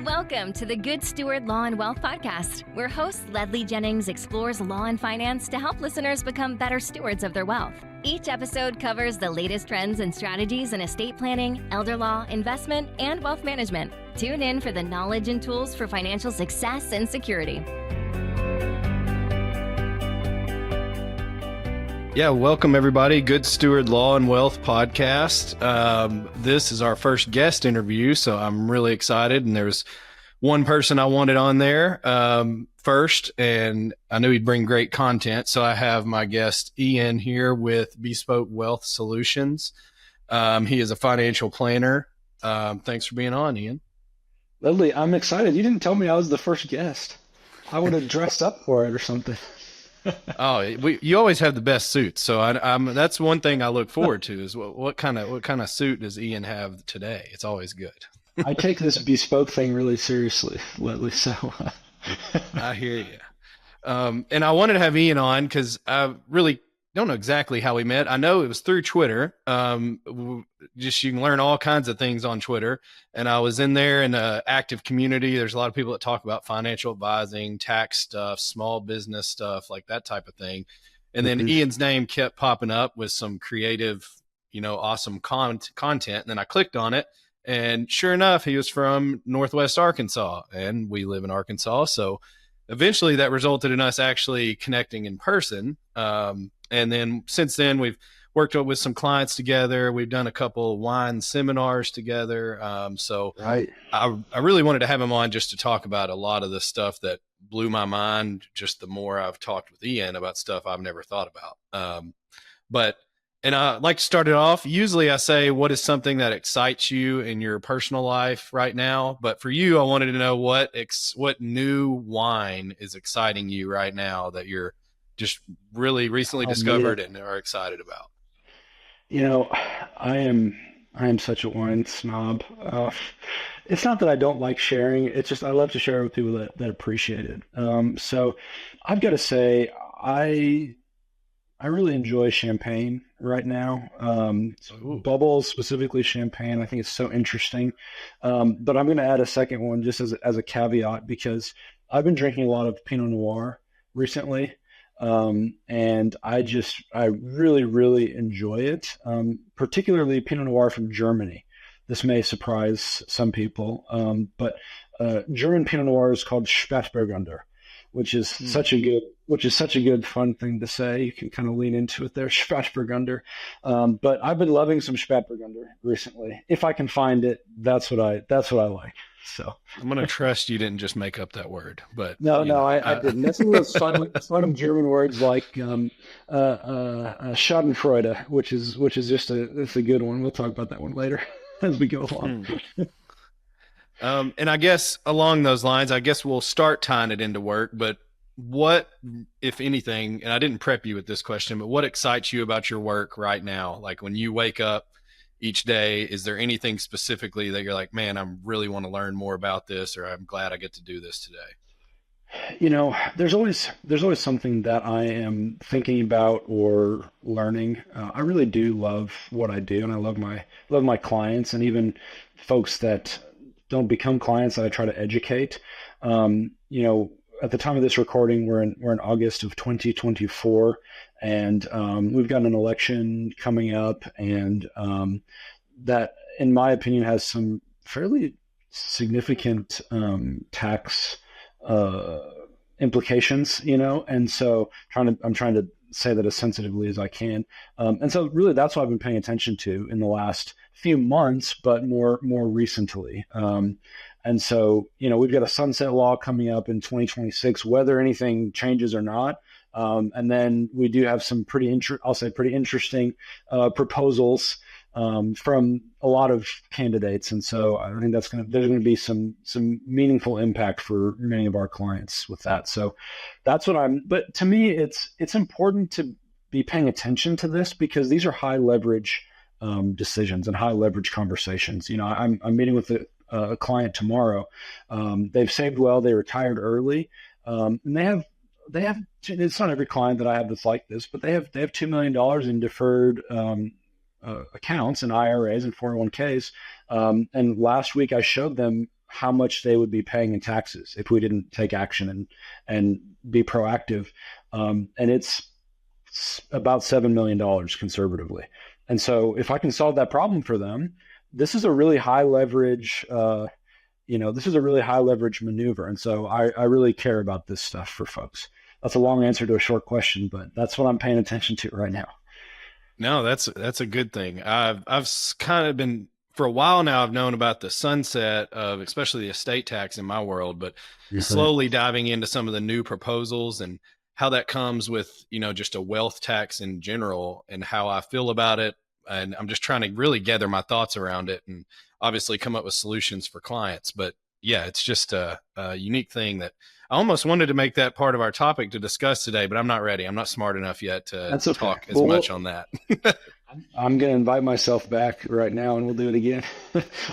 Welcome to the Good Steward Law and Wealth Podcast, where host Ledly Jennings explores law and finance to help listeners become better stewards of their wealth. Each episode covers the latest trends and strategies in estate planning, elder law, investment, and wealth management. Tune in for the knowledge and tools for financial success and security. Yeah, welcome everybody. Good Steward Law and Wealth Podcast. This is our first guest interview, so I'm really excited. And there's one person I wanted on there first, and I knew he'd bring great content. So I have my guest Ian here with Bespoke Wealth Solutions. He is a financial planner. Thanks for being on, Ian. Ledly, I'm excited. You didn't tell me I was the first guest. I would have dressed up for it or something. Oh, you always have the best suits, so that's one thing I look forward to is what kind of suit does Ian have today? It's always good. I take this bespoke thing really seriously, Ledly. So I hear you. And I wanted to have Ian on because I really don't know exactly how we met. I know it was through Twitter. Just you can learn all kinds of things on Twitter. And I was in there in an active community. There's a lot of people that talk about financial advising, tax stuff, small business stuff, like that type of thing. And then Ian's name kept popping up with some creative, awesome content. And then I clicked on it. And sure enough, he was from Northwest Arkansas, and we live in Arkansas. So eventually that resulted in us actually connecting in person. And then since then, we've worked with some clients together. We've done a couple wine seminars together. right. I really wanted to have him on just to talk about a lot of the stuff that blew my mind, just the more I've talked with Ian about stuff I've never thought about. And I like to start it off. Usually I say, what is something that excites you in your personal life right now? But for you, I wanted to know what new wine is exciting you right now that you're just really recently discovered and are excited about. I am such a wine snob. It's not that I don't like sharing. It's just I love to share with people that appreciate it. So I've got to say I really enjoy champagne right now. Bubbles, specifically champagne. I think it's so interesting. But I'm going to add a second one just as a caveat, because I've been drinking a lot of Pinot Noir recently. And I really, really enjoy it. Particularly Pinot Noir from Germany. This may surprise some people. But German Pinot Noir is called Spätburgunder, which is such a good fun thing to say. You can kind of lean into it there, Spätburgunder. But I've been loving some Spätburgunder recently. If I can find it, that's what I like. So I'm going to trust you didn't just make up that word, but I didn't. That's one of those fun German words like Schadenfreude, which is just a good one. We'll talk about that one later as we go along. And I guess along those lines, I guess we'll start tying it into work, but what, if anything, and I didn't prep you with this question, but what excites you about your work right now? Like when you wake up each day, is there anything specifically that you're like, man, I really want to learn more about this, or I'm glad I get to do this today? There's always something that I am thinking about or learning. I really do love what I do, and I love my clients, and even folks that don't become clients that I try to educate. At the time of this recording, we're in August of 2024, and we've got an election coming up, and that, in my opinion, has some fairly significant tax implications. And so I'm trying to say that as sensitively as I can. And so really, that's what I've been paying attention to in the last few months, but more recently. And so, we've got a sunset law coming up in 2026, whether anything changes or not. And then we do have some pretty interesting proposals from a lot of candidates. And so I think there's going to be some meaningful impact for many of our clients with that. So that's but to me, it's important to be paying attention to this, because these are high leverage decisions and high leverage conversations. I'm meeting with a client tomorrow. They've saved well, they retired early, and they have, it's not every client that I have that's like this, but they have $2 million in deferred accounts and IRAs and 401ks. And last week I showed them how much they would be paying in taxes if we didn't take action and be proactive. And it's about $7 million conservatively. And so if I can solve that problem for them, this is a really high leverage, this is a really high leverage maneuver. And so I really care about this stuff for folks. That's a long answer to a short question, but that's what I'm paying attention to right now. No, that's a good thing. I've kind of been, for a while now, I've known about the sunset of especially the estate tax in my world, but slowly diving into some of the new proposals and how that comes with, just a wealth tax in general and how I feel about it. And I'm just trying to really gather my thoughts around it and obviously come up with solutions for clients. But yeah, it's just a unique thing that I almost wanted to make that part of our topic to discuss today, but I'm not ready. I'm not smart enough yet to talk as much on that. I'm going to invite myself back right now and we'll do it again.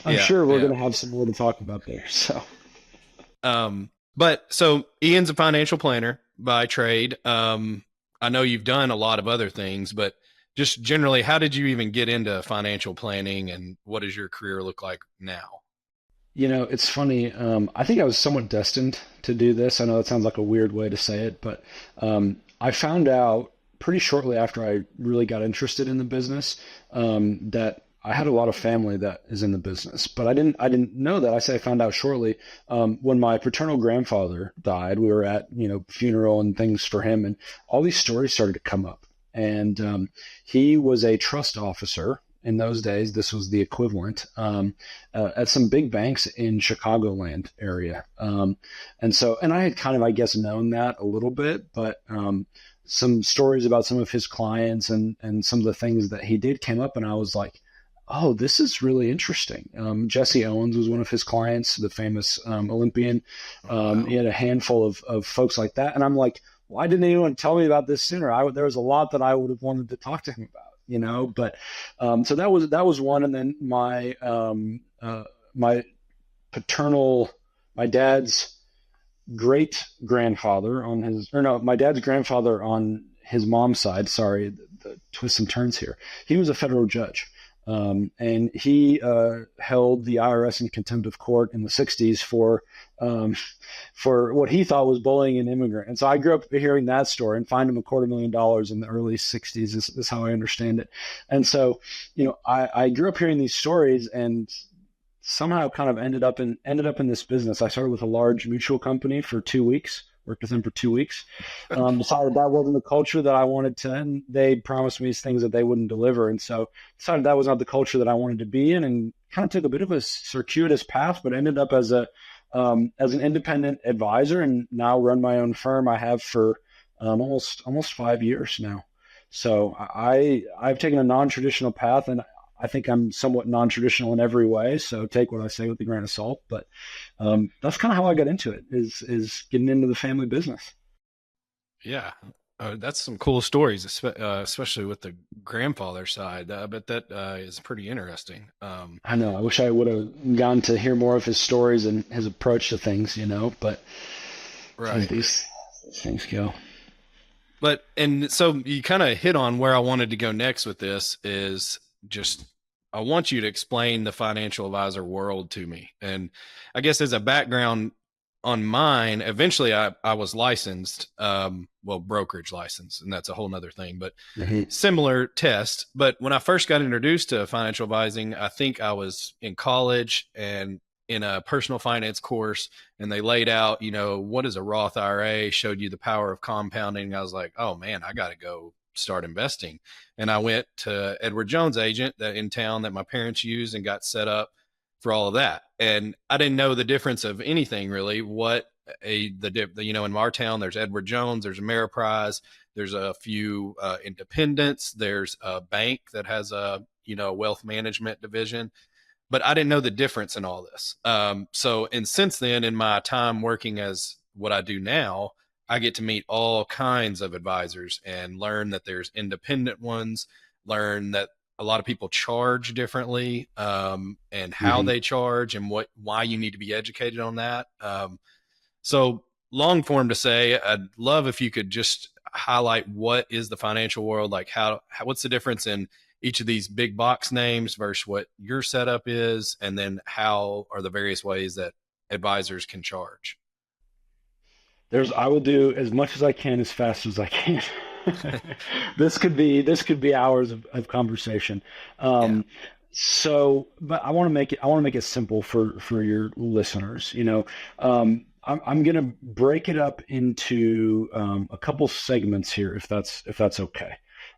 I'm sure we're going to have some more to talk about there. So, so Ian's a financial planner by trade. I know you've done a lot of other things, but just generally, how did you even get into financial planning and what does your career look like now? It's funny. I think I was somewhat destined to do this. I know that sounds like a weird way to say it, but I found out pretty shortly after I really got interested in the business that I had a lot of family that is in the business, but I didn't know that. I found out shortly when my paternal grandfather died. We were at funeral and things for him, and all these stories started to come up. And he was a trust officer in those days. This was the equivalent at some big banks in Chicagoland area. And I had kind of, I guess, known that a little bit, but some stories about some of his clients and some of the things that he did came up, and I was like, oh, this is really interesting. Jesse Owens was one of his clients, the famous Olympian. He had a handful of folks like that. And I'm like, why didn't anyone tell me about this sooner? There was a lot that I would have wanted to talk to him about, but so that was one. And then my dad's great grandfather my dad's grandfather on his mom's side, sorry, the twists and turns here. He was a federal judge. And he held the IRS in contempt of court in the 60s for what he thought was bullying an immigrant. And so I grew up hearing that story and fined him $250,000 in the early 60s is how I understand it. And so, I grew up hearing these stories and somehow kind of ended up in this business. I started with a large mutual company for 2 weeks. Worked with them for 2 weeks. Decided that wasn't the culture that I wanted to, and they promised me things that they wouldn't deliver. And so decided that was not the culture that I wanted to be in, and kind of took a bit of a circuitous path, but ended up as an independent advisor, and now run my own firm. I have for almost 5 years now. So I've taken a non-traditional path, and I think I'm somewhat non-traditional in every way. So take what I say with a grain of salt, but that's kind of how I got into it is getting into the family business. Yeah. That's some cool stories, especially with the grandfather side. I bet that is pretty interesting. I know. I wish I would have gone to hear more of his stories and his approach to things, but right. These things go. But, and so you kind of hit on where I wanted to go next with this is just, I want you to explain the financial advisor world to me. And I guess as a background on mine, eventually I was licensed, brokerage license, and that's a whole nother thing, but similar test. But when I first got introduced to financial advising, I think I was in college and in a personal finance course, and they laid out, what is a Roth IRA, showed you the power of compounding. I was like, oh man, I got to go start investing. And I went to Edward Jones' agent that in town that my parents used and got set up for all of that. And I didn't know the difference of anything really. In our town, there's Edward Jones, there's Ameriprise, there's a few independents, there's a bank that has a wealth management division, but I didn't know the difference in all this. And since then, in my time working as what I do now, I get to meet all kinds of advisors and learn that there's independent ones, learn that a lot of people charge differently, and how they charge and why you need to be educated on that. So long form to say, I'd love if you could just highlight what is the financial world, like what's the difference in each of these big box names versus what your setup is, and then how are the various ways that advisors can charge? I will do as much as I can as fast as I can. This could be hours of conversation. Yeah. But I want to make it simple for your listeners. I'm going to break it up into a couple segments here, if that's okay.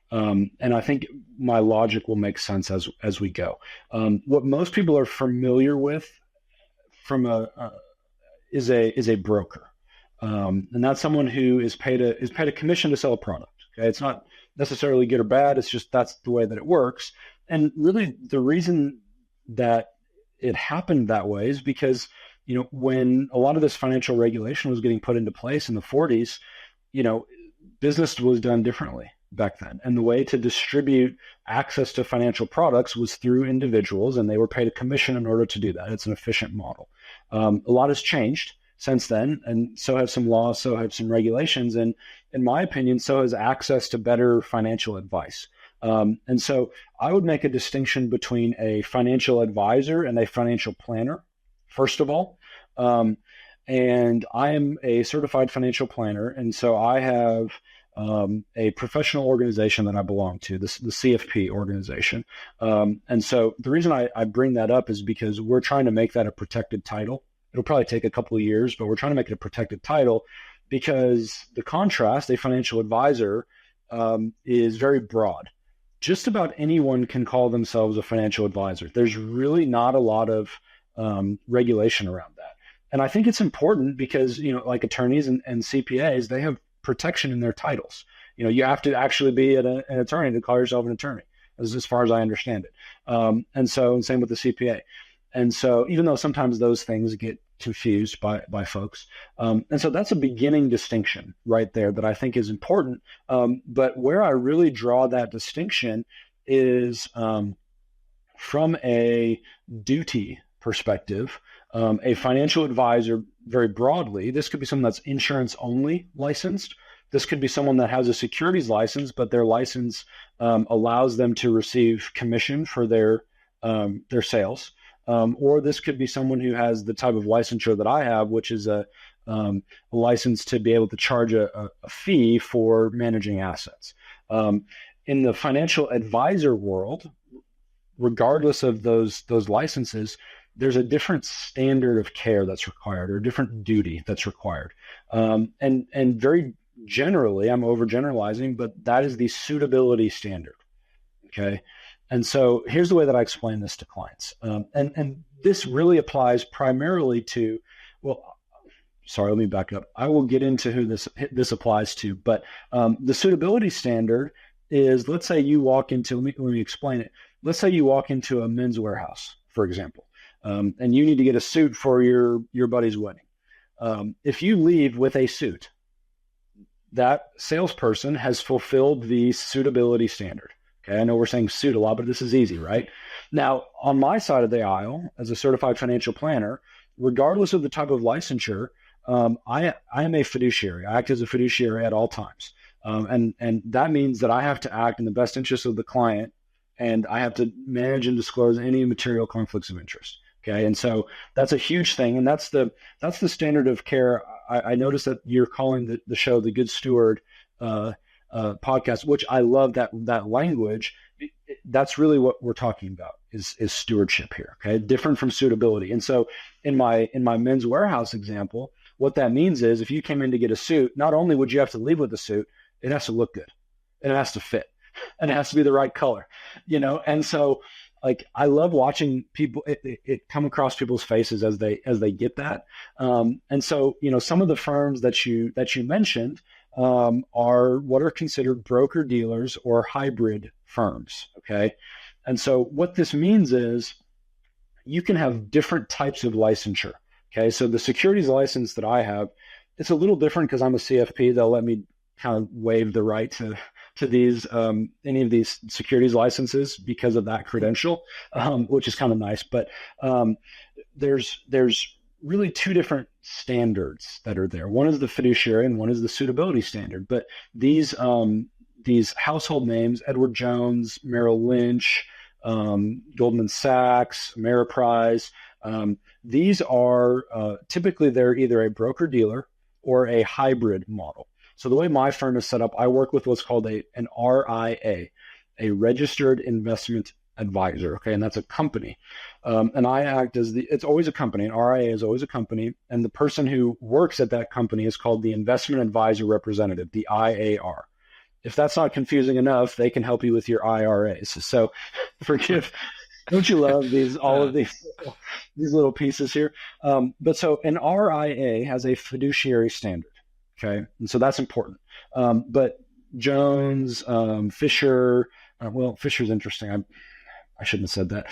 And I think my logic will make sense as we go. What most people are familiar with is a broker. And that's someone who is paid a commission to sell a product. Okay, it's not necessarily good or bad. It's just that's the way that it works. And really, the reason that it happened that way is because when a lot of this financial regulation was getting put into place in the 40s, business was done differently back then, and the way to distribute access to financial products was through individuals, and they were paid a commission in order to do that. It's an efficient model. A lot has changed since then, and so have some laws, so have some regulations, and in my opinion, so has access to better financial advice. And so I would make a distinction between a financial advisor and a financial planner, first of all. And I am a certified financial planner, and so I have a professional organization that I belong to, the CFP organization. And so the reason I bring that up is because we're trying to make that a protected title. It'll probably take a couple of years, but we're trying to make it a protected title because the contrast, a financial advisor, is very broad. Just about anyone can call themselves a financial advisor. There's really not a lot of regulation around that. And I think it's important because, like attorneys and CPAs, they have protection in their titles. You have to actually be an attorney to call yourself an attorney, as far as I understand it. And same with the CPA. And so even though sometimes those things get confused by folks. And so that's a beginning distinction right there that I think is important. But where I really draw that distinction is from a duty perspective. A financial advisor, very broadly, this could be someone that's insurance only licensed. This could be someone that has a securities license, but their license allows them to receive commission for their sales. Or this could be someone who has the type of licensure that I have, which is a license to be able to charge a fee for managing assets. In the financial advisor world, regardless of those licenses, there's a different standard of care that's required, or a different duty that's required. And very generally, I'm overgeneralizing, but that is the suitability standard. Okay. And so here's the way that I explain this to clients. And this really applies primarily to, let me back up. I will get into who this applies to, but the suitability standard is, let's say you walk into, let me explain it. Let's say you walk into a men's warehouse, for example, and you need to get a suit for your buddy's wedding. If you leave with a suit, that salesperson has fulfilled the suitability standard. Okay, I know we're saying suit a lot, but this is easy, right? Now, on my side of the aisle, as a certified financial planner, regardless of the type of licensure, I am a fiduciary. I act as a fiduciary at all times. And that means that I have to act in the best interest of the client, and I have to manage and disclose any material conflicts of interest. Okay, and so that's a huge thing, and that's the standard of care. I noticed that you're calling the show the Good Steward podcast, which I love that language. That's really what we're talking about is stewardship here. Okay, different from suitability. And so in my men's warehouse example, what that means is if you came in to get a suit, not only would you have to leave with a suit, it has to look good, and it has to fit, and it has to be the right color, And so, like, I love watching people it come across people's faces as they get that. And so, some of the firms that you mentioned are what are considered broker dealers or hybrid firms. Okay. And so what this means is you can have different types of licensure. Okay. So the securities license that I have, it's a little different because I'm a CFP. They'll let me kind of waive the right to these, any of these securities licenses because of that credential, which is kind of nice. But there's really two different standards that are there. One is the fiduciary and one is the suitability standard. But these household names, Edward Jones, Merrill Lynch, Goldman Sachs, Ameriprise, These are typically they're either a broker dealer or a hybrid model. So the way my firm is set up, I work with what's called an RIA, a registered investment advisor. Okay, and that's a company. And I act as it's always a company. An RIA is always a company. And the person who works at that company is called the investment advisor representative, the IAR. If that's not confusing enough, they can help you with your IRAs. So forgive, don't you love all of these little pieces here? But so an RIA has a fiduciary standard. Okay. And so that's important. But Jones, Fisher, Fisher's interesting. I shouldn't have said that.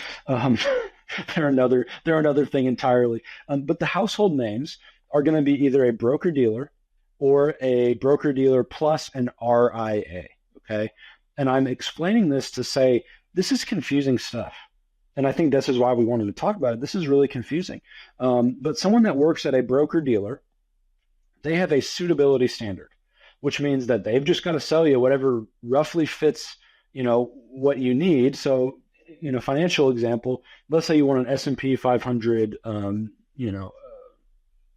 They're another thing entirely. But the household names are going to be either a broker dealer or a broker dealer plus an RIA. Okay. And I'm explaining this to say, this is confusing stuff. And I think this is why we wanted to talk about it. This is really confusing. But someone that works at a broker dealer, they have a suitability standard, which means that they've just got to sell you whatever roughly fits, what you need. So, financial example, let's say you want an S&P 500,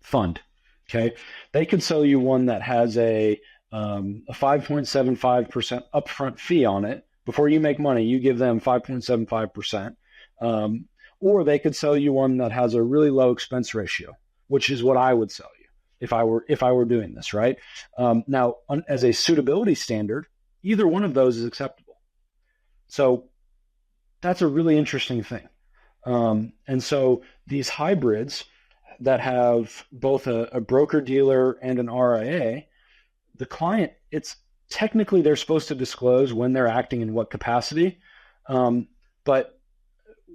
fund. Okay. They could sell you one that has a 5.75% upfront fee on it. Before you make money, you give them 5.75%. Or they could sell you one that has a really low expense ratio, which is what I would sell you if I were doing this, right? Now, as a suitability standard, either one of those is acceptable. So that's a really interesting thing. And so these hybrids that have both a broker dealer and an RIA, the client, it's technically they're supposed to disclose when they're acting in what capacity, but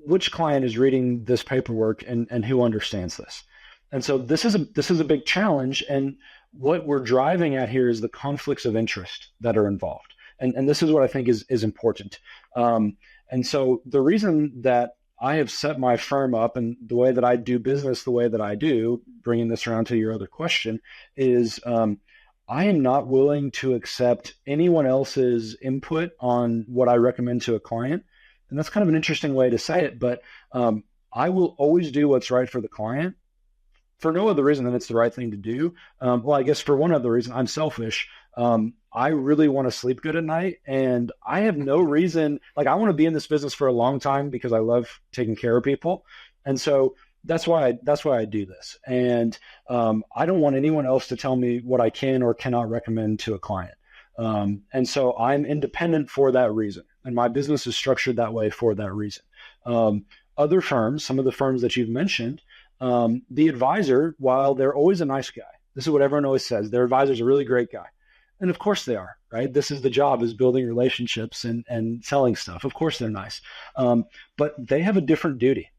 which client is reading this paperwork and who understands this? And so this is a big challenge. And what we're driving at here is the conflicts of interest that are involved. And this is what I think is important. And so the reason that I have set my firm up and the way that I do business the way that I do, bringing this around to your other question, is I am not willing to accept anyone else's input on what I recommend to a client. And that's kind of an interesting way to say it, but I will always do what's right for the client for no other reason than it's the right thing to do. Well, I guess for one other reason, I'm selfish. I really want to sleep good at night, and I have no reason, I want to be in this business for a long time because I love taking care of people. And so that's why I do this. And I don't want anyone else to tell me what I can or cannot recommend to a client. And so I'm independent for that reason. And my business is structured that way for that reason. Other firms, some of the firms that you've mentioned, the advisor, while they're always a nice guy, this is what everyone always says, their advisor's a really great guy. And of course they are, right? This is the job, is building relationships and selling stuff. Of course they're nice. But they have a different duty.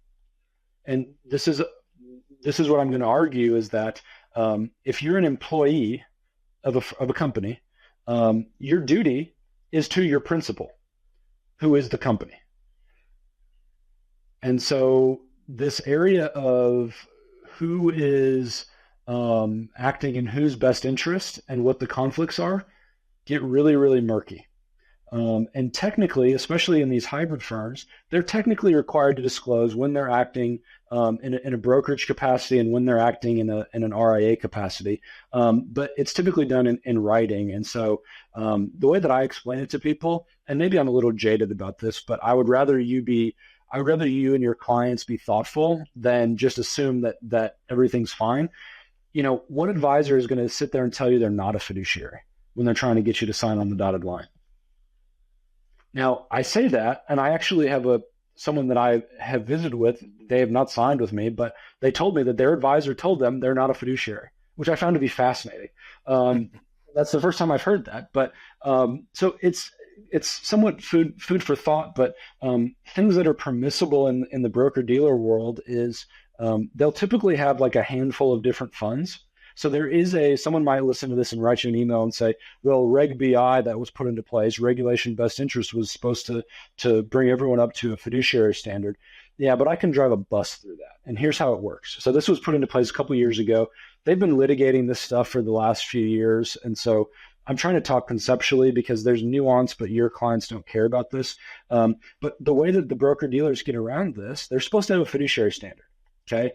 And this is what I'm going to argue is that if you're an employee of a company, your duty is to your principal, who is the company. And so this area of who is acting in whose best interest and what the conflicts are get really, really murky. And technically, especially in these hybrid firms, they're technically required to disclose when they're acting in a brokerage capacity and when they're acting in an RIA capacity. But it's typically done in writing. And so the way that I explain it to people, and maybe I'm a little jaded about this, but I would rather you and your clients be thoughtful than just assume that everything's fine. What advisor is going to sit there and tell you they're not a fiduciary when they're trying to get you to sign on the dotted line? Now, I say that, and I actually have someone that I have visited with. They have not signed with me, but they told me that their advisor told them they're not a fiduciary, which I found to be fascinating. That's the first time I've heard that. But so it's somewhat food for thought. But things that are permissible in the broker-dealer world is they'll typically have a handful of different funds. So there is someone might listen to this and write you an email and say, well, Reg BI that was put into place, regulation best interest, was supposed to bring everyone up to a fiduciary standard. Yeah, but I can drive a bus through that. And here's how it works. So this was put into place a couple of years ago. They've been litigating this stuff for the last few years. And so I'm trying to talk conceptually because there's nuance, but your clients don't care about this. But the way that the broker dealers get around this, they're supposed to have a fiduciary standard. Okay.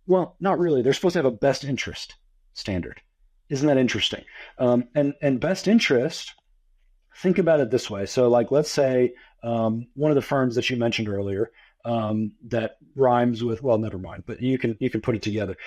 Well, not really. They're supposed to have a best interest standard. Isn't that interesting? And best interest, think about it this way. So like, let's say one of the firms that you mentioned earlier that rhymes with, well, never mind, but you can put it together.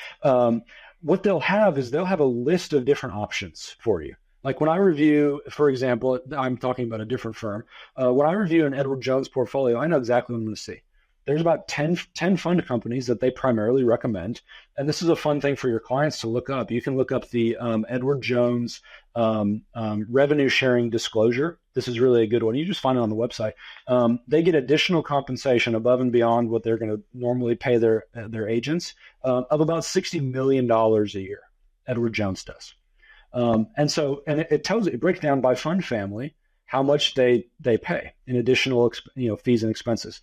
What they'll have is they'll have a list of different options for you. Like when I review, for example, I'm talking about a different firm. When I review an Edward Jones portfolio, I know exactly what I'm going to see. There's about 10 fund companies that they primarily recommend. And this is a fun thing for your clients to look up. You can look up the Edward Jones revenue sharing disclosure. This is really a good one. You just find it on the website. They get additional compensation above and beyond what they're going to normally pay their agents of about $60 million a year. Edward Jones does. And it breaks down by fund family how much they pay in additional fees and expenses.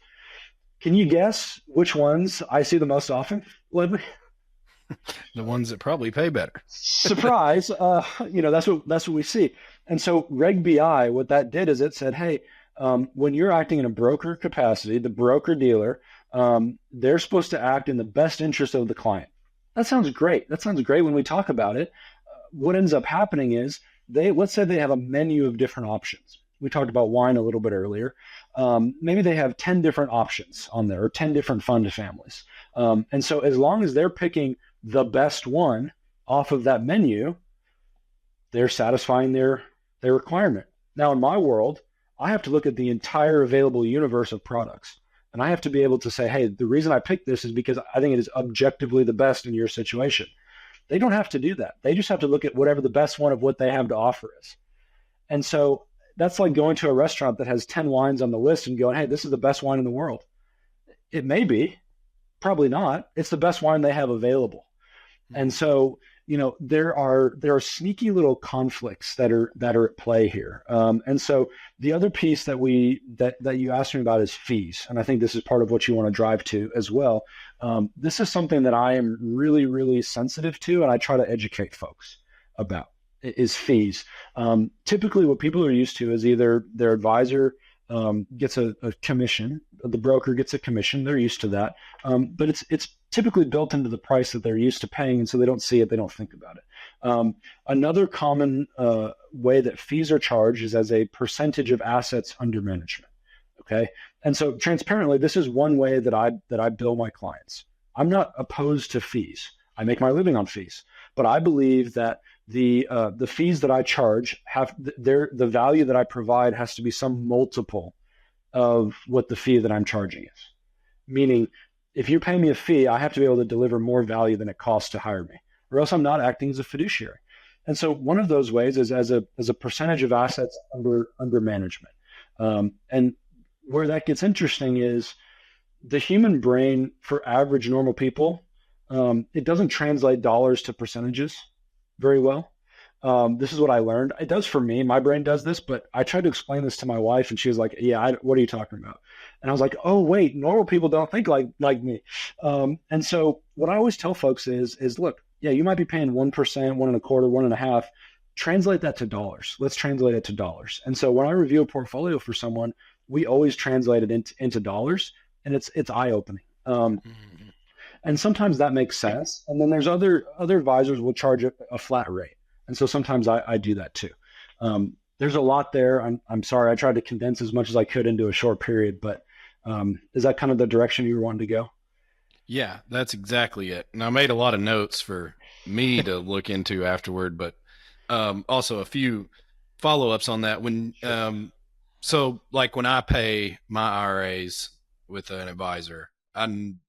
Can you guess which ones I see the most often, Ledly? The ones that probably pay better. Surprise! That's what we see. And so Reg BI, what that did is it said, hey, when you're acting in a broker capacity, the broker dealer, they're supposed to act in the best interest of the client. That sounds great. That sounds great when we talk about it. What ends up happening is let's say they have a menu of different options. We talked about wine a little bit earlier. Maybe they have 10 different options on there or 10 different fund families. And so as long as they're picking the best one off of that menu, they're satisfying their requirement. Now, in my world, I have to look at the entire available universe of products. And I have to be able to say, hey, the reason I picked this is because I think it is objectively the best in your situation. They don't have to do that. They just have to look at whatever the best one of what they have to offer is. And so that's like going to a restaurant that has 10 wines on the list and going, hey, this is the best wine in the world. It may be, probably not. It's the best wine they have available. And so, there are sneaky little conflicts that are at play here. And so the other piece that you asked me about is fees. And I think this is part of what you want to drive to as well. This is something that I am really, really sensitive to, and I try to educate folks about. Is fees. Typically what people are used to is either their advisor gets a commission, the broker gets a commission, they're used to that. But it's typically built into the price that they're used to paying, and so they don't see it, they don't think about it. Another common way that fees are charged is as a percentage of assets under management. Okay. And so transparently, this is one way that I bill my clients. I'm not opposed to fees. I make my living on fees, but I believe that the fees that I charge the value that I provide has to be some multiple of what the fee that I'm charging is. Meaning, if you pay me a fee, I have to be able to deliver more value than it costs to hire me, or else I'm not acting as a fiduciary. And so one of those ways is as a percentage of assets under management. And where that gets interesting is the human brain for average normal people, it doesn't translate dollars to percentages very well. This is what I learned. It does for me. My brain does this, but I tried to explain this to my wife and she was like, yeah, what are you talking about? And I was like, oh, wait, normal people don't think like me. And so what I always tell folks is look, yeah, you might be paying 1%, 1.25%, 1.5%. Translate that to dollars. Let's translate it to dollars. And so when I review a portfolio for someone, we always translate it into dollars, and it's eye-opening. And sometimes that makes sense. And then there's other advisors will charge a flat rate. And so sometimes I do that too. There's a lot there. I'm sorry. I tried to condense as much as I could into a short period, but is that kind of the direction you were wanting to go? Yeah, that's exactly it. And I made a lot of notes for me to look into afterward, but also a few follow-ups on that. So like when I pay my IRAs with an advisor, I'm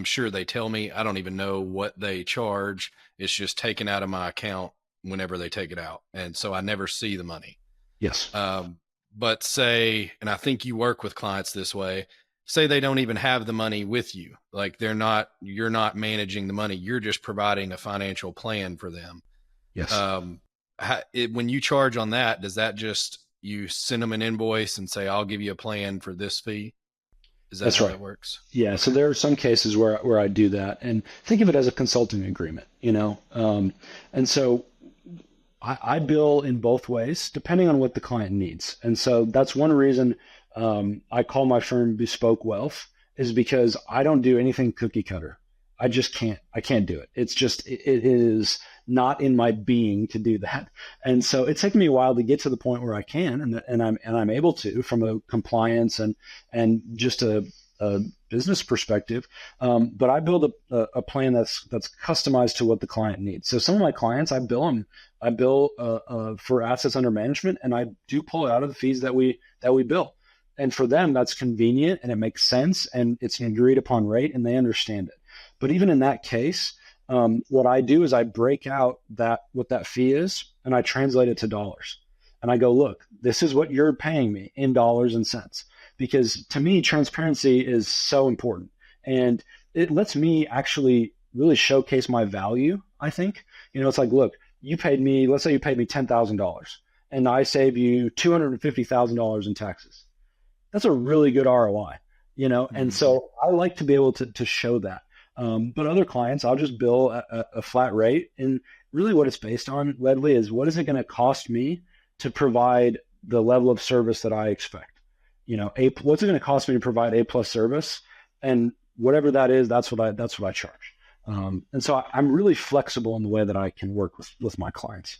sure they tell me. I don't even know what they charge. It's just taken out of my account whenever they take it out. And so I never see the money. Yes. But say, and I think you work with clients this way, say they don't even have the money with you. Like you're not managing the money. You're just providing a financial plan for them. Yes. When you charge on that, does that just, you send them an invoice and say, I'll give you a plan for this fee? Is that That's how right. it works? Yeah. So there are some cases where I do that, and think of it as a consulting agreement, and so I bill in both ways depending on what the client needs. And so that's one reason I call my firm Bespoke Wealth, is because I don't do anything cookie cutter. I can't do it. It's just, it is not in my being to do that. And so it's taken me a while to get to the point where I can, and I'm able to, from a compliance and just a business perspective. But I build a plan that's customized to what the client needs. So some of my clients, I bill for assets under management, and I do pull it out of the fees that we bill. And for them, that's convenient and it makes sense, and it's an agreed upon rate, and they understand it. But even in that case, what I do is I break out what that fee is, and I translate it to dollars. And I go, look, this is what you're paying me in dollars and cents. Because to me, transparency is so important. And it lets me actually really showcase my value, I think. It's like, look, let's say you paid me $10,000, and I save you $250,000 in taxes. That's a really good ROI, And so I like to be able to show that. But other clients, I'll just bill a flat rate. And really what it's based on, Ledly, is what is it going to cost me to provide the level of service that I expect? What's it going to cost me to provide A+ service? And whatever that is, that's what I charge. And so I'm really flexible in the way that I can work with my clients.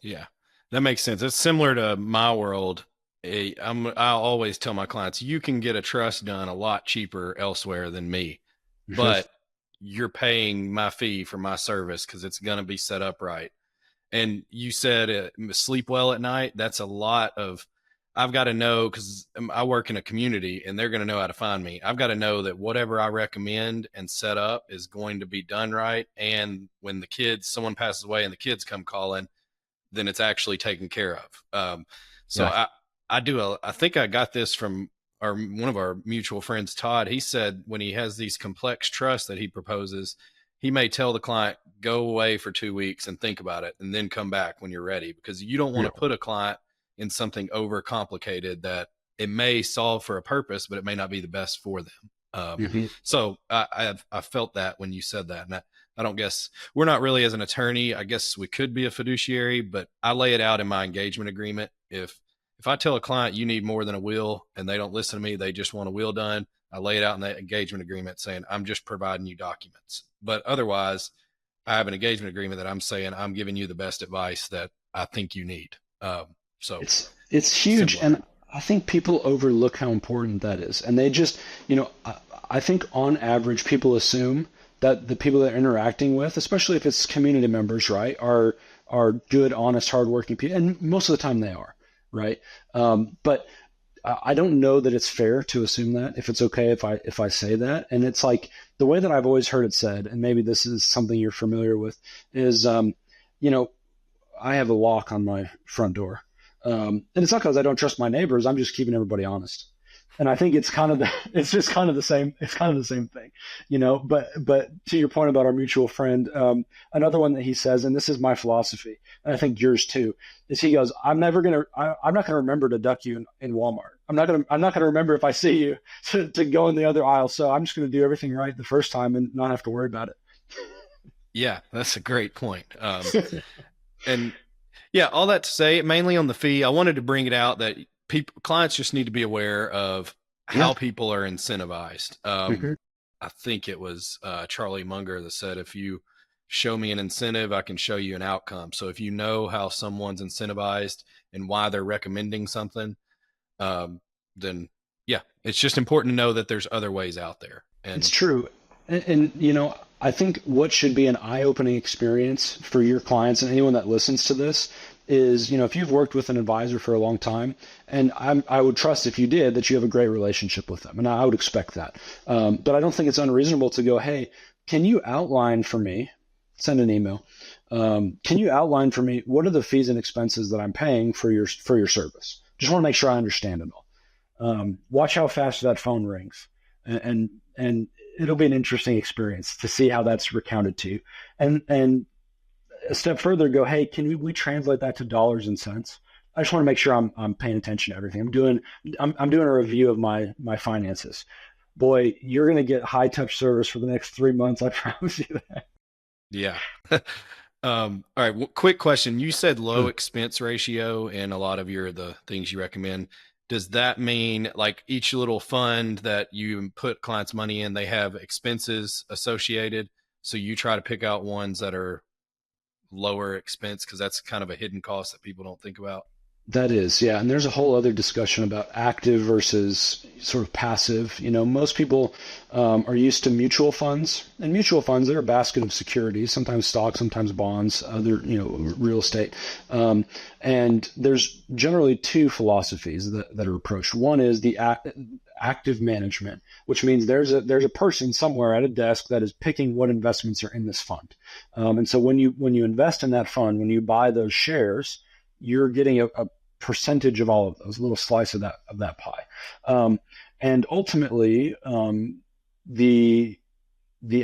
Yeah, that makes sense. It's similar to my world. I always tell my clients, you can get a trust done a lot cheaper elsewhere than me, but you're paying my fee for my service because it's going to be set up right. And you said sleep well at night. That's a lot of, I've got to know, because I work in a community and they're going to know how to find me. I've got to know that whatever I recommend and set up is going to be done right. And when someone passes away and the kids come calling, then it's actually taken care of. I think I got this from one of our mutual friends, Todd. He said when he has these complex trusts that he proposes, he may tell the client, go away for 2 weeks and think about it and then come back when you're ready, because you don't want to put a client in something overcomplicated that it may solve for a purpose, but it may not be the best for them. So I felt that when you said that, and I don't guess we're not really, as an attorney, I guess we could be a fiduciary, but I lay it out in my engagement agreement. If I tell a client you need more than a will and they don't listen to me, they just want a will done, I lay it out in that engagement agreement saying, I'm just providing you documents. But otherwise, I have an engagement agreement that I'm saying I'm giving you the best advice that I think you need. So it's huge. Similar. And I think people overlook how important that is. And they just, I think on average, people assume that the people they're interacting with, especially if it's community members, right, are good, honest, hardworking people. And most of the time they are, right? But I don't know that it's fair to assume that, if it's okay if I say that. And it's like the way that I've always heard it said, and maybe this is something you're familiar with, is, I have a lock on my front door. And it's not because I don't trust my neighbors. I'm just keeping everybody honest. And I think it's kind of the same thing, but to your point about our mutual friend, another one that he says, and this is my philosophy, and I think yours too, is he goes, I'm not going to remember to duck you in Walmart. I'm not going to remember if I see you to go in the other aisle. So I'm just going to do everything right the first time and not have to worry about it. Yeah, that's a great point. And yeah, all that to say, mainly on the fee, I wanted to bring it out that clients just need to be aware of how people are incentivized. I think it was Charlie Munger that said, if you show me an incentive, I can show you an outcome. So if you know how someone's incentivized and why they're recommending something, then yeah, it's just important to know that there's other ways out there. And it's true. And I think what should be an eye-opening experience for your clients and anyone that listens to this is, if you've worked with an advisor for a long time, and I would trust, if you did, that you have a great relationship with them. And I would expect that. But I don't think it's unreasonable to go, hey, can you outline for me, send an email. Can you outline for me, what are the fees and expenses that I'm paying for your service? Just want to make sure I understand it all. Watch how fast that phone rings, and it'll be an interesting experience to see how that's recounted to you. And a step further, go, hey, can we translate that to dollars and cents? I just want to make sure I'm paying attention to everything. I'm doing a review of my finances. Boy, you're going to get high touch service for the next 3 months. I promise you that. Yeah. All right. Quick question. You said low expense ratio in a lot of the things you recommend. does that mean like each little fund that you put clients' money in, they have expenses associated? So you try to pick out ones that are lower expense, because that's kind of a hidden cost that people don't think about. That is, yeah. And there's a whole other discussion about active versus sort of passive. Most people are used to mutual funds, and mutual funds, they're a basket of securities, sometimes stocks, sometimes bonds, other, real estate. And there's generally two philosophies that are approached. One is the active management, which means there's a person somewhere at a desk that is picking what investments are in this fund. And so when you invest in that fund, when you buy those shares, you're getting a percentage of all of those, a little slice of that pie. And ultimately, the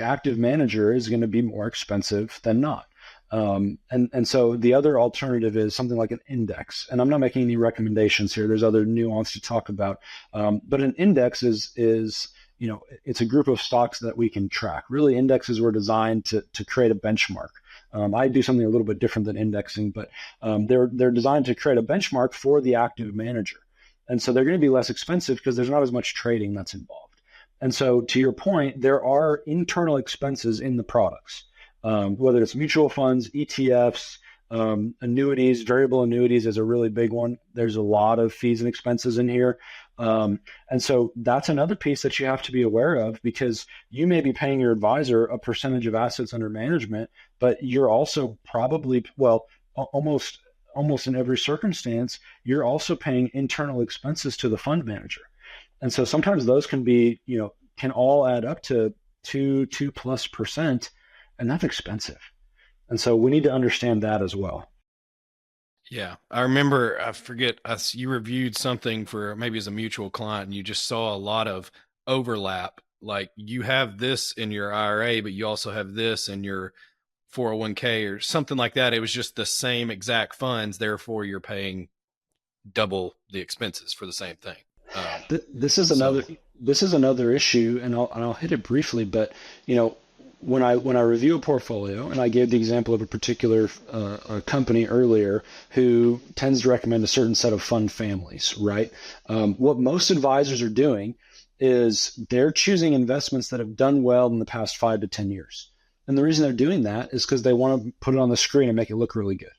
active manager is going to be more expensive than not. And so the other alternative is something like an index. And I'm not making any recommendations here. There's other nuance to talk about. But an index is it's a group of stocks that we can track. Really, indexes were designed to create a benchmark. I do something a little bit different than indexing, but they're designed to create a benchmark for the active manager. And so they're going to be less expensive because there's not as much trading that's involved. And so to your point, there are internal expenses in the products, whether it's mutual funds, ETFs, annuities. Variable annuities is a really big one. There's a lot of fees and expenses in here. And so that's another piece that you have to be aware of, because you may be paying your advisor a percentage of assets under management, but you're also probably, almost in every circumstance, you're also paying internal expenses to the fund manager. And so sometimes those can be, can all add up to 2+%, and that's expensive. And so we need to understand that as well. Yeah. I remember, I forget, you reviewed something for maybe as a mutual client, and you just saw a lot of overlap. Like you have this in your IRA, but you also have this in your 401k or something like that. It was just the same exact funds. Therefore, you're paying double the expenses for the same thing. This is another issue, and I'll hit it briefly, but when I review a portfolio, and I gave the example of a particular company earlier who tends to recommend a certain set of fund families, right? What most advisors are doing is they're choosing investments that have done well in the past 5 to 10 years. And the reason they're doing that is because they want to put it on the screen and make it look really good.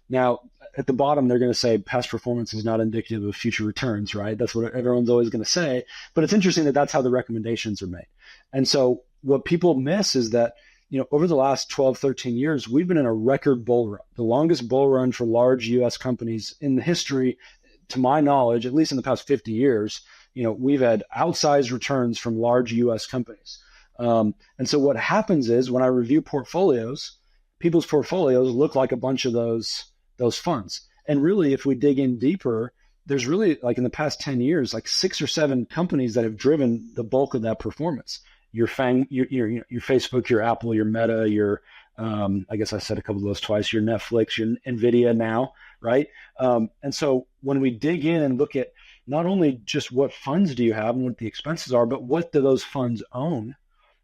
Now, at the bottom, they're going to say past performance is not indicative of future returns, right? That's what everyone's always going to say. But it's interesting that that's how the recommendations are made. And so what people miss is that, over the last 12, 13 years, we've been in a record bull run, the longest bull run for large U.S. companies in the history, to my knowledge, at least in the past 50 years. We've had outsized returns from large U.S. companies. And so what happens is when I review portfolios, people's portfolios look like a bunch of those funds. And really, if we dig in deeper, there's really, like in the past 10 years, like 6 or 7 companies that have driven the bulk of that performance. Your Facebook, your Apple, your Meta, your I guess I said a couple of those twice, your Netflix, your Nvidia now, right? And so when we dig in and look at not only just what funds do you have and what the expenses are, but what do those funds own?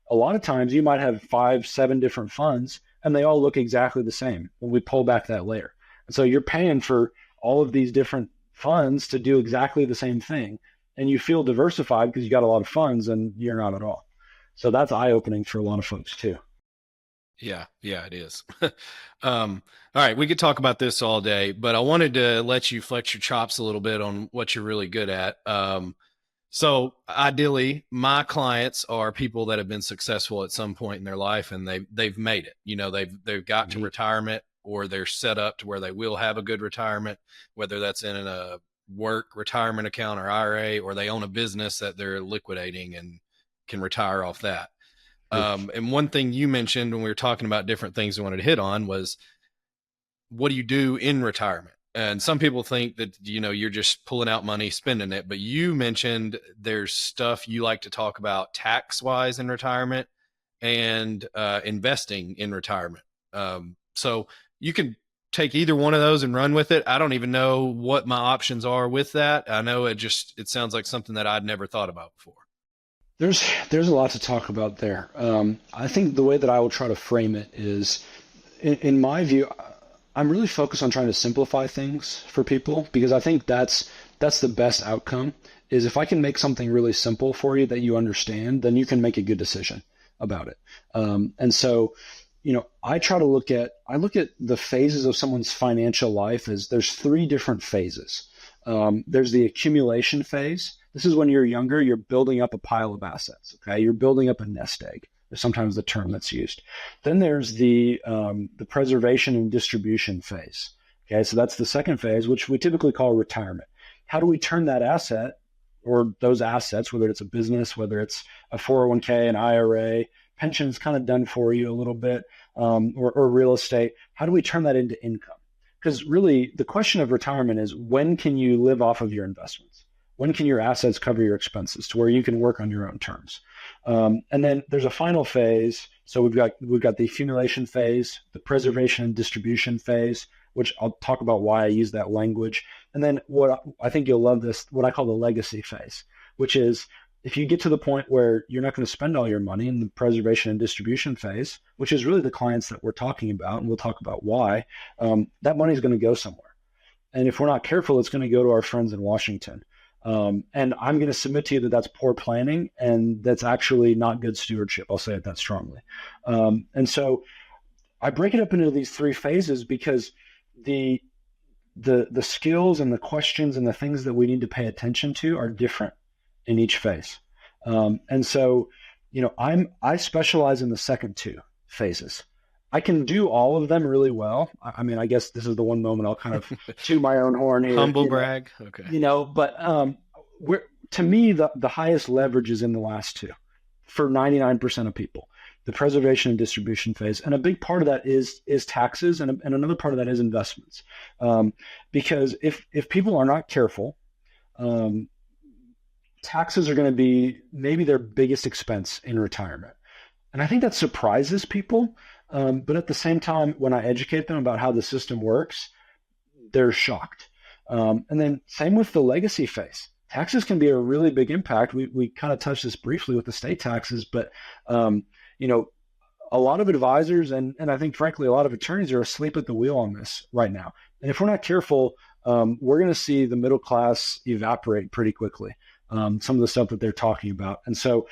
A lot of times you might have 5, 7 different funds, and they all look exactly the same when we pull back that layer. And so you're paying for all of these different funds to do exactly the same thing, and you feel diversified because you got a lot of funds, and you're not at all. So that's eye-opening for a lot of folks too. Yeah, it is. All right, we could talk about this all day, but I wanted to let you flex your chops a little bit on what you're really good at. So ideally, my clients are people that have been successful at some point in their life, and they've made it. They've got to retirement, or they're set up to where they will have a good retirement, whether that's in a work retirement account or IRA, or they own a business that they're liquidating and can retire off that. And one thing you mentioned when we were talking about different things we wanted to hit on was, what do you do in retirement? And some people think that, you're just pulling out money, spending it. But you mentioned there's stuff you like to talk about tax-wise in retirement and investing in retirement. So you can take either one of those and run with it. I don't even know what my options are with that. I know it sounds like something that I'd never thought about before. There's a lot to talk about there. I think the way that I will try to frame it is, in my view, I'm really focused on trying to simplify things for people, because I think that's that's the best outcome, is if I can make something really simple for you that you understand, then you can make a good decision about it. And so, I look at the phases of someone's financial life as there's 3 different phases. There's the accumulation phase. This is when you're younger, you're building up a pile of assets. Okay. You're building up a nest egg. Is sometimes the term that's used. Then there's the preservation and distribution phase. Okay. So that's the second phase, which we typically call retirement. How do we turn that asset or those assets, whether it's a business, whether it's a 401k, an IRA, pension is kind of done for you a little bit, or real estate. How do we turn that into income? Because really the question of retirement is, when can you live off of your investments? When can your assets cover your expenses to where you can work on your own terms? And then there's a final phase. So we've got the accumulation phase, the preservation and distribution phase, which I'll talk about why I use that language. And then what I think you'll love this, what I call the legacy phase, which is if you get to the point where you're not going to spend all your money in the preservation and distribution phase, which is really the clients that we're talking about, and we'll talk about why, that money is going to go somewhere. And if we're not careful, it's going to go to our friends in Washington. And I'm going to submit to you that that's poor planning, and that's actually not good stewardship. I'll say it that strongly. And so I break it up into these 3 phases because the skills and the questions and the things that we need to pay attention to are different in each phase. And so, I specialize in the second 2 phases. I can do all of them really well. I mean, I guess this is the one moment I'll kind of toot my own horn here. Humble brag. Okay. But to me, the highest leverage is in the last 2 for 99% of people, the preservation and distribution phase. And a big part of that is taxes. And another part of that is investments. Because if people are not careful, taxes are going to be maybe their biggest expense in retirement. And I think that surprises people. But at the same time, when I educate them about how the system works, they're shocked. And then same with the legacy phase. Taxes can be a really big impact. We kind of touched this briefly with the state taxes, but a lot of advisors and I think frankly a lot of attorneys are asleep at the wheel on this right now. And if we're not careful, we're going to see the middle class evaporate pretty quickly. Some of the stuff that they're talking about. And so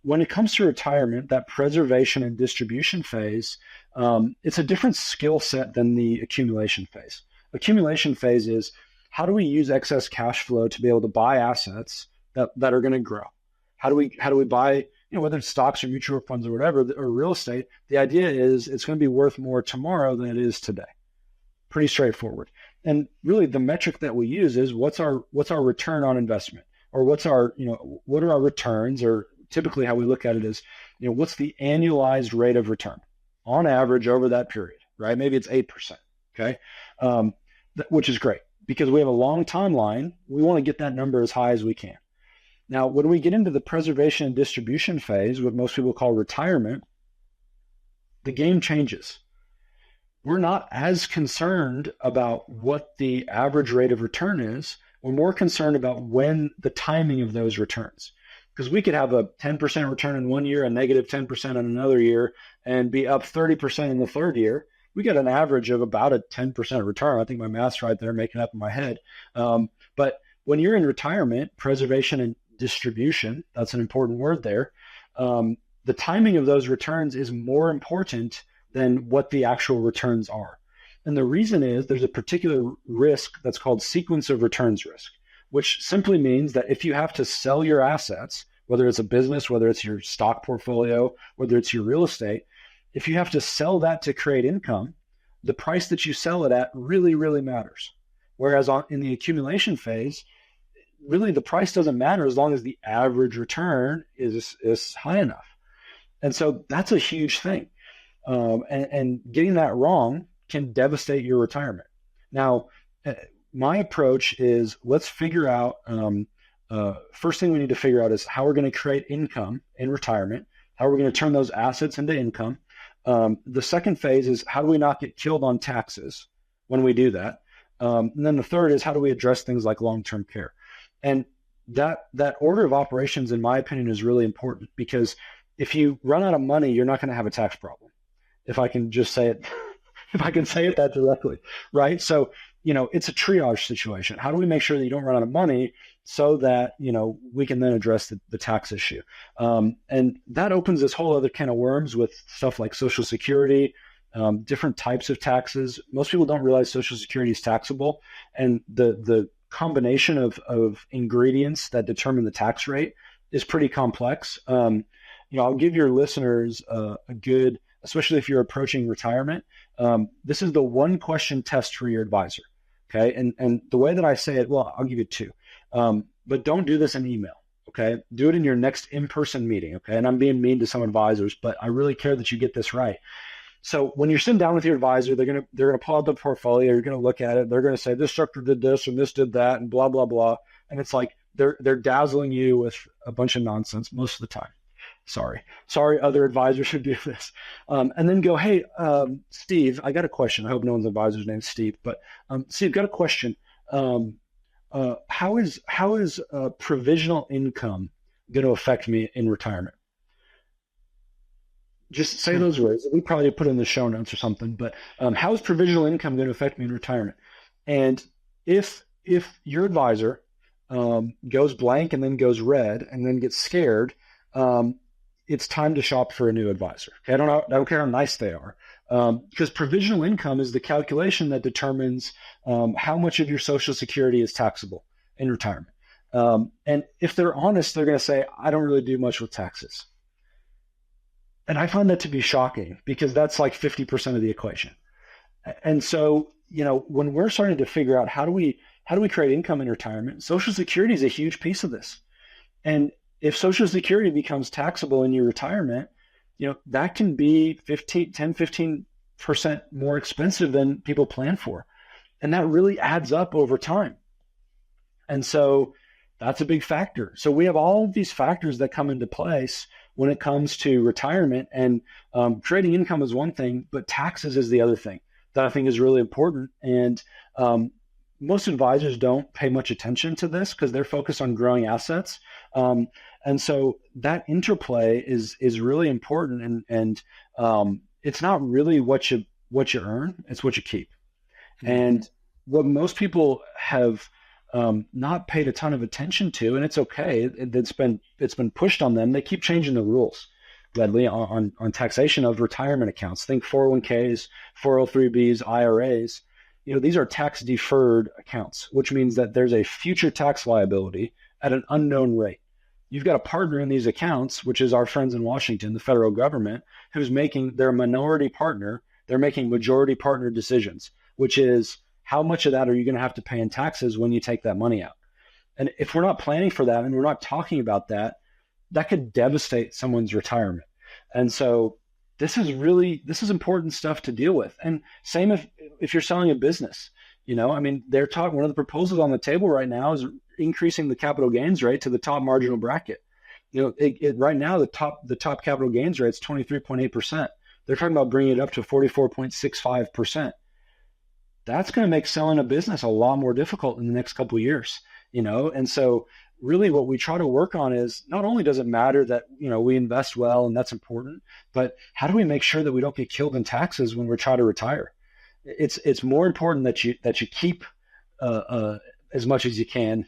when it comes to retirement, that preservation and distribution phase, it's a different skill set than the accumulation phase. Accumulation phase is, how do we use excess cash flow to be able to buy assets that are going to grow? How do we buy, whether it's stocks or mutual funds or whatever, or real estate? The idea is it's going to be worth more tomorrow than it is today. Pretty straightforward. And really the metric that we use is what's our return on investment? Or what are our returns, or typically how we look at it is, what's the annualized rate of return on average over that period, right? Maybe it's 8%, okay? Which is great because we have a long timeline. We want to get that number as high as we can. Now, when we get into the preservation and distribution phase, what most people call retirement, the game changes. We're not as concerned about what the average rate of return is. We're more concerned about when the timing of those returns, because we could have a 10% return in one year, a negative 10% in another year, and be up 30% in the third year. We got an average of about a 10% return. I think my math's right there, making up in my head. But when you're in retirement, preservation and distribution, that's an important word there. The timing of those returns is more important than what the actual returns are. And the reason is there's a particular risk that's called sequence of returns risk, which simply means that if you have to sell your assets, whether it's a business, whether it's your stock portfolio, whether it's your real estate, if you have to sell that to create income, the price that you sell it at really, really matters. Whereas in the accumulation phase, really the price doesn't matter as long as the average return is high enough. And so that's a huge thing. And getting that wrong can devastate your retirement. Now, my approach is let's figure out, first thing we need to figure out is how we're going to create income in retirement, how we're going to turn those assets into income. The second phase is how do we not get killed on taxes when we do that? And then the third is how do we address things like long-term care? And that order of operations, in my opinion, is really important because if you run out of money, you're not going to have a tax problem. If I can just say it, if I can say it that directly, right? So it's a triage situation. How do we make sure that you don't run out of money so that, we can then address the tax issue? And that opens this whole other can of worms with stuff like Social Security, different types of taxes. Most people don't realize Social Security is taxable, and the combination of ingredients that determine the tax rate is pretty complex. I'll give your listeners a good, especially if you're approaching retirement. This is the one question test for your advisor. Okay. And the way that I say it, well, I'll give you two, but don't do this in email. Okay. Do it in your next in-person meeting. Okay. And I'm being mean to some advisors, but I really care that you get this right. So when you're sitting down with your advisor, they're gonna pull out the portfolio. You're gonna look at it. They're gonna say this structure did this and this did that and blah blah blah. And it's like they're dazzling you with a bunch of nonsense most of the time. Sorry, other advisors should do this. And then go, hey, Steve, I got a question. I hope no one's advisor's name is Steve, but Steve, got a question. How is provisional income going to affect me in retirement? Just say those words. We probably put in the show notes or something, but how is provisional income going to affect me in retirement? And if your advisor goes blank and then goes red and then gets scared, it's time to shop for a new advisor. Okay, I don't care how nice they are, because provisional income is the calculation that determines how much of your Social Security is taxable in retirement. And if they're honest, they're going to say, I don't really do much with taxes. And I find that to be shocking, because that's like 50% of the equation. And so, when we're starting to figure out how do we create income in retirement, Social Security is a huge piece of this. And if Social Security becomes taxable in your retirement, that can be 15% more expensive than people plan for. And that really adds up over time. And so that's a big factor. So we have all of these factors that come into place when it comes to retirement, and creating income is one thing, but taxes is the other thing that I think is really important. And most advisors don't pay much attention to this because they're focused on growing assets. And so that interplay is really important. And it's not really what you earn, it's what you keep. Mm-hmm. And what most people have not paid a ton of attention to, and it's okay, it's been pushed on them. They keep changing the rules, Ledly, on taxation of retirement accounts. Think 401ks, 403bs, IRAs. These are tax deferred accounts, which means that there's a future tax liability at an unknown rate. You've got a partner in these accounts, which is our friends in Washington, the federal government, who's making their minority partner. They're making majority partner decisions, which is how much of that are you going to have to pay in taxes when you take that money out? And if we're not planning for that and we're not talking about that, that could devastate someone's retirement. And so this is important stuff to deal with. And same if you're selling a business, they're talking, one of the proposals on the table right now is increasing the capital gains rate to the top marginal bracket. Right now, the top capital gains rate is 23.8%. They're talking about bringing it up to 44.65%. That's going to make selling a business a lot more difficult in the next couple of years, And so really what we try to work on is, not only does it matter that, we invest well, and that's important, but how do we make sure that we don't get killed in taxes when we're trying to retire? It's more important that you keep as much as you can,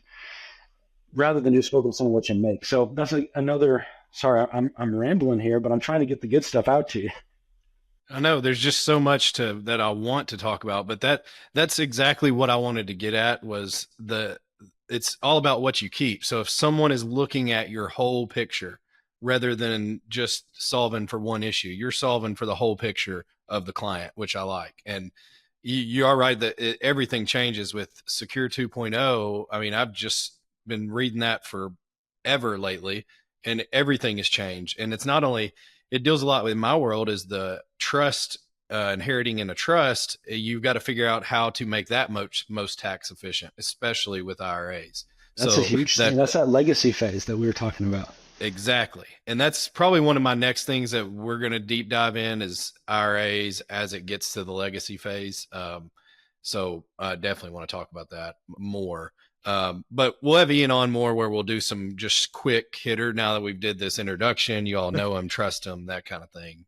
rather than just focus on what you make. So that's another. Sorry, I'm rambling here, but I'm trying to get the good stuff out to you. I know there's just so much that I want to talk about, but that's exactly what I wanted to get at, was it's all about what you keep. So if someone is looking at your whole picture rather than just solving for one issue, you're solving for the whole picture of the client, which I like. And you are right that everything changes with Secure 2.0. I mean, I've just been reading that forever lately, and everything has changed. And it's not only, it deals a lot with my world is the trust, inheriting in a trust. You've got to figure out how to make that most tax efficient, especially with IRAs. That's a huge thing. That's that legacy phase that we were talking about. Exactly. And that's probably one of my next things that we're going to deep dive in is IRAs as it gets to the legacy phase. So I definitely want to talk about that more. But we'll have Ian on more where we'll do some just quick hitter now that we've did this introduction. You all know him, trust him, that kind of thing.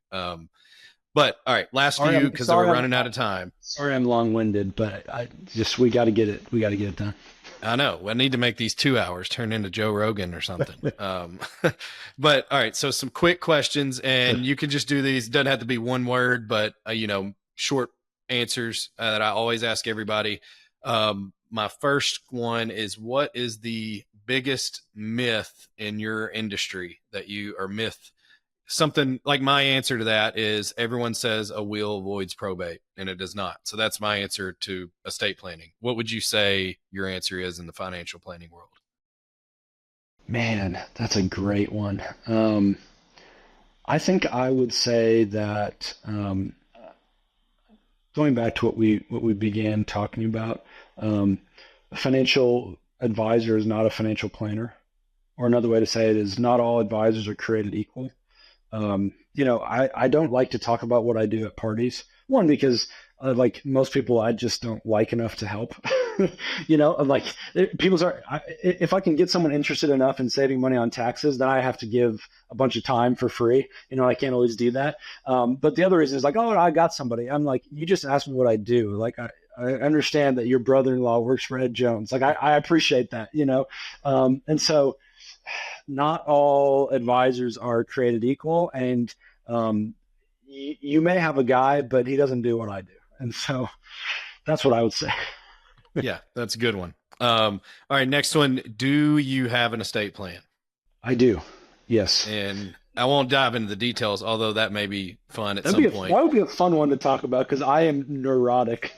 But all right, last Sorry, few because we're running out of time. Sorry, I'm long-winded, but we got to get it. We got to get it done. I know. I need to make these 2 hours turn into Joe Rogan or something. But all right, so some quick questions, and you can just do these. Doesn't have to be one word, but short answers that I always ask everybody. My first one is, what is the biggest myth in your industry that you or myth? Something like my answer to that is everyone says a will avoids probate, and it does not. So that's my answer to estate planning. What would you say your answer is in the financial planning world? Man, that's a great one. I think I would say that going back to what we began talking about, a financial advisor is not a financial planner, or another way to say it is not all advisors are created equal. I don't like to talk about what I do at parties. One, because like most people, I just don't like enough to help. If I can get someone interested enough in saving money on taxes, then I have to give a bunch of time for free. I can't always do that. But the other reason is like, oh, I got somebody. I'm like, you just asked me what I do. Like, I understand that your brother-in-law works for Ed Jones. Like, I appreciate that, and so not all advisors are created equal, and you may have a guy, but he doesn't do what I do. And so that's what I would say. Yeah, that's a good one. All right, next one. Do you have an estate plan? I do. Yes. And I won't dive into the details, although that may be fun at some point. That would be a fun one to talk about, because I am neurotic.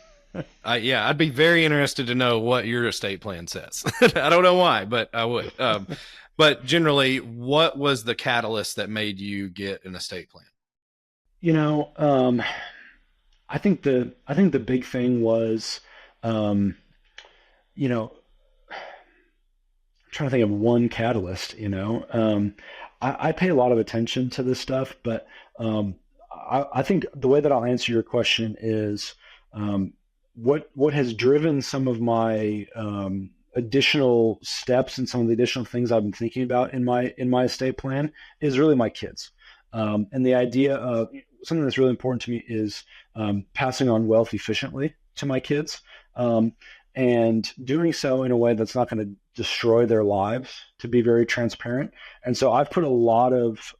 I'd be very interested to know what your estate plan says. I don't know why, but I would. But generally, what was the catalyst that made you get an estate plan? I think the big thing was, I'm trying to think of one catalyst. I pay a lot of attention to this stuff, but I think the way that I'll answer your question is, what has driven some of my additional steps and some of the additional things I've been thinking about in my estate plan is really my kids. And the idea of something that's really important to me is passing on wealth efficiently to my kids, and doing so in a way that's not going to destroy their lives, to be very transparent. And so I've put a lot of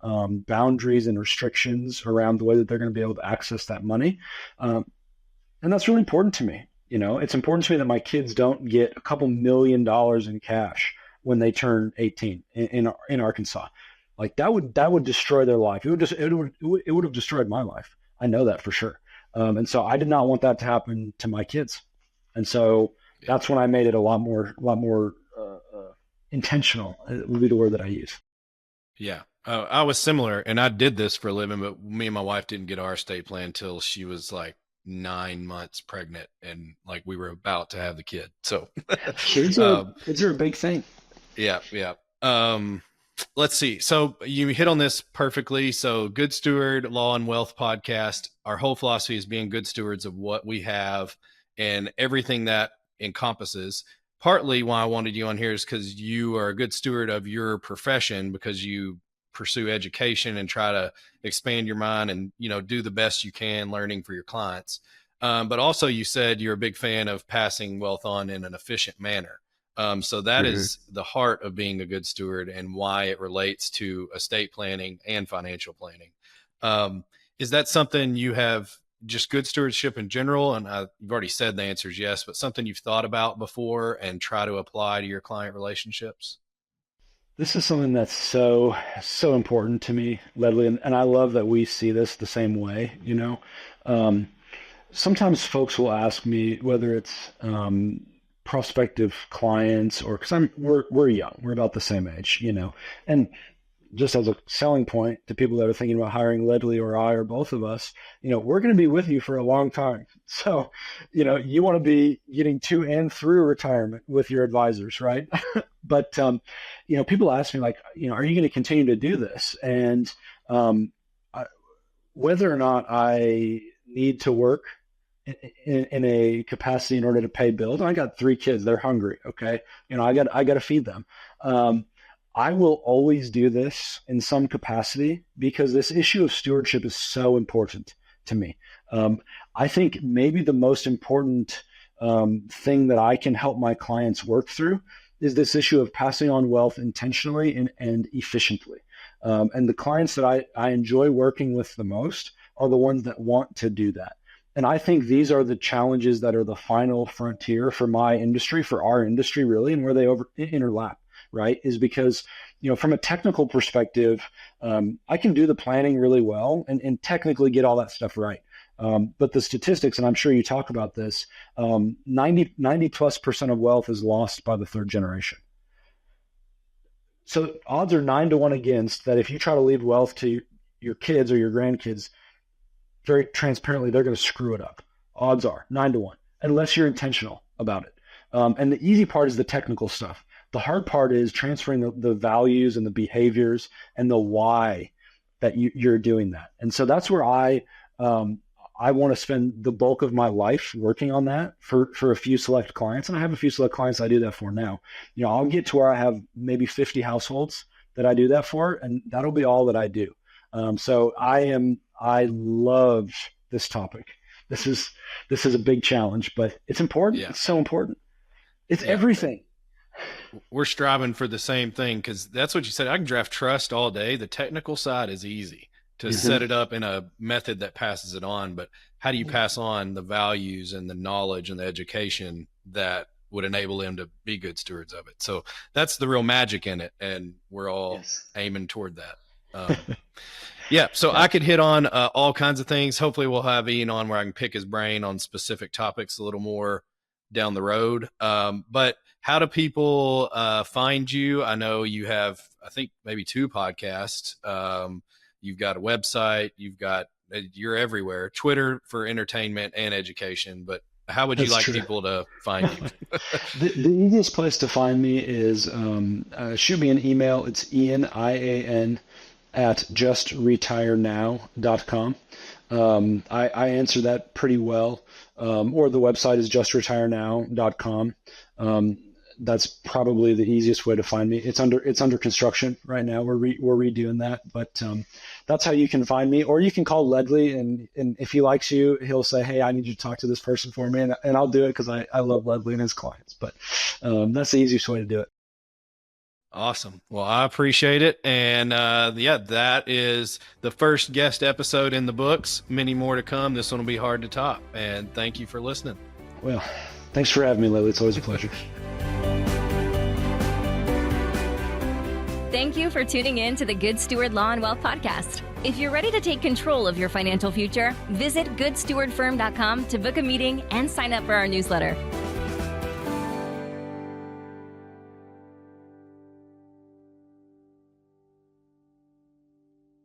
boundaries and restrictions around the way that they're going to be able to access that money. And that's really important to me. It's important to me that my kids don't get a couple $1 million in cash when they turn 18 in Arkansas. Like that would destroy their life. It would have destroyed my life. I know that for sure. And so I did not want that to happen to my kids. And so that's when I made it a lot more intentional. It would be the word that I use. Yeah. I was similar, and I did this for a living, but me and my wife didn't get our estate plan until she was like 9 months pregnant, and like we were about to have the kid. So kids are a big thing. Yeah. Let's see. So you hit on this perfectly. So Good Steward Law and Wealth podcast, our whole philosophy is being good stewards of what we have and everything that encompasses. Partly why I wanted you on here is because you are a good steward of your profession, because you pursue education and try to expand your mind and, do the best you can learning for your clients. But also you said you're a big fan of passing wealth on in an efficient manner. So that is the heart of being a good steward and why it relates to estate planning and financial planning. Is that something you have, just good stewardship in general? And you've already said the answer is yes, but something you've thought about before and try to apply to your client relationships? This is something that's so important to me, Ledly, and I love that we see this the same way. Sometimes folks will ask me, whether it's prospective clients or because we're young, we're about the same age, and just as a selling point to people that are thinking about hiring Ledly or I or both of us, we're going to be with you for a long time. So, you want to be getting to and through retirement with your advisors, right? But, people ask me like, are you going to continue to do this? And whether or not I need to work in a capacity in order to pay bills, and I got 3 kids, they're hungry. Okay. I got to feed them. I will always do this in some capacity because this issue of stewardship is so important to me. I think maybe the most important thing that I can help my clients work through is this issue of passing on wealth intentionally and efficiently. And the clients that I enjoy working with the most are the ones that want to do that. And I think these are the challenges that are the final frontier for my industry, for our industry really, and where they overlap, right? Is because, from a technical perspective, I can do the planning really well and technically get all that stuff right. But the statistics, and I'm sure you talk about this, 90+% of wealth is lost by the third generation. So odds are 9-1 against that if you try to leave wealth to your kids or your grandkids, very transparently, they're going to screw it up. Odds are 9-1, unless you're intentional about it. And the easy part is the technical stuff. The hard part is transferring the values and the behaviors and the why that you're doing that. And so that's where I want to spend the bulk of my life working on that for a few select clients. And I have a few select clients I do that for now. I'll get to where I have maybe 50 households that I do that for, and that'll be all that I do. So I love this topic. This is a big challenge, but it's important. Yeah. It's so important. It's everything. We're striving for the same thing, because that's what you said. I can draft trust all day. The technical side is easy to set it up in a method that passes it on. But how do you pass on the values and the knowledge and the education that would enable them to be good stewards of it? So that's the real magic in it. And we're all aiming toward that. So I could hit on all kinds of things. Hopefully we'll have Ian on where I can pick his brain on specific topics a little more down the road. But how do people find you? I know you have, I think, maybe 2 podcasts. You've got a website. You're everywhere. Twitter for entertainment and education. But how would you like people to find you? The easiest place to find me is shoot me an email. It's Ian, IAN, at justretireNow.com. I answer that pretty well. Or the website is justretireNow.com. That's probably the easiest way to find me. It's under construction right now. We're redoing that, but that's how you can find me. Or you can call Ledly, and if he likes you, he'll say, "Hey, I need you to talk to this person for me," and I'll do it because I love Ledly and his clients. But that's the easiest way to do it. Awesome. Well, I appreciate it. And that is the first guest episode in the books. Many more to come. This one will be hard to top. And thank you for listening. Well, thanks for having me, Ledly. It's always a pleasure. Thank you for tuning in to the Good Steward Law and Wealth podcast. If you're ready to take control of your financial future, visit goodstewardfirm.com to book a meeting and sign up for our newsletter.